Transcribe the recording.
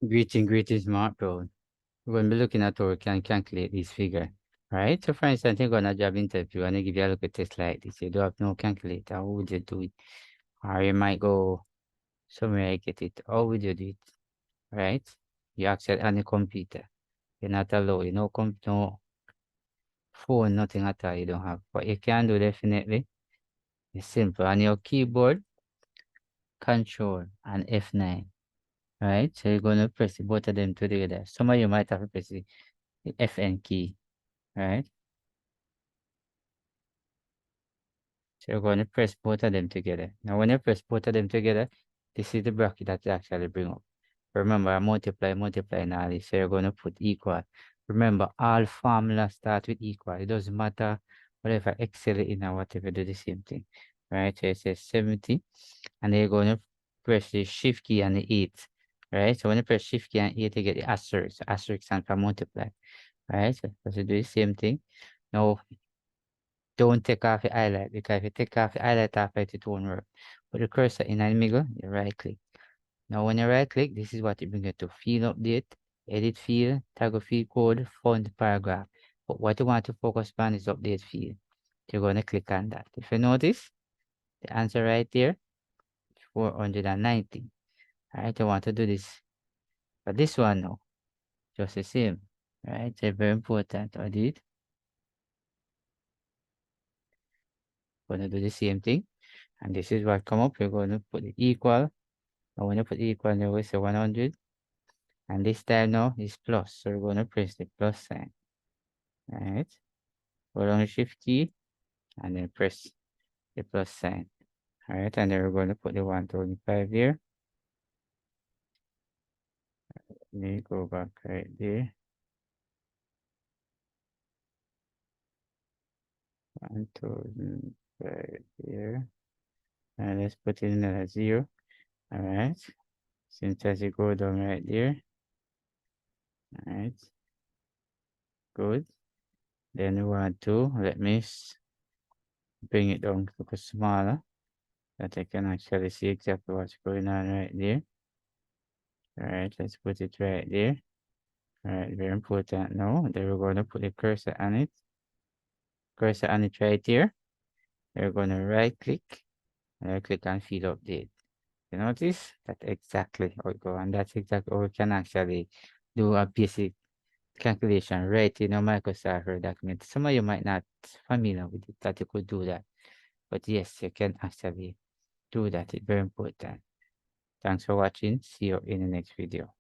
Greetings, Mark Brown. We're going to be looking at how we can calculate this figure, right? So, for instance, you're going to job interview and they give you a little test like this. You don't have no calculator. How would you do it? Or you might go somewhere and get it. How would you do it, right? You access on the computer. You're not allowed. You know, no phone, nothing at all you don't have. But you can do definitely. It's simple. On your keyboard, Control and F9, right? So you're going to press both of them together. Some of you might have to press the FN key, right? So you're going to press both of them together. Now, when you press both of them together, this is the bracket that you actually bring up. Remember, I multiply, and all this. So you're going to put equal. Remember, all formulas start with equal. It doesn't matter whatever Excel in or whatever, do the same thing. Right? So it says 70. And then you're going to press the shift key and the 8. Right? So when you press shift key and 8, you get the asterisk. Asterisk stands for multiply. Right? So you do the same thing. Now, don't take off the highlight, because if you take off the highlight after it won't work. Put the cursor in the middle, you right click. Now when you right click, this is what you bring it to: field update, edit field, toggle field code, font paragraph. But what you want to focus on is update field. You're going to click on that. If you notice, the answer right there, 490. Alright, you want to do this. But this one now, just the same. Right? So very important to do it. Going to do the same thing. And this is what come up. We're going to put the equal. And when you put equal, you will say 100. And this time now is plus. So we're going to press the plus sign. Right? Hold on the shift key and then press the plus sign. Alright, and then we're going to put the 125 there. Let me go back right there. 1,005 there. And let's put in another 0. Alright. Since as you go down right there. Alright. Good. Then we want to let me bring it down to look smaller, that I can actually see exactly what's going on right there. Alright, let's put it right there. Alright, very important now. Then we're going to put the cursor on it. Cursor on it right here. We're going to right click on field update. You notice that exactly how it goes, and that's exactly how we can actually do a basic calculation right in a Microsoft Word document. Some of you might not familiar with it, that you could do that. But yes, you can actually do that. It's very important. Thanks for watching. See you in the next video.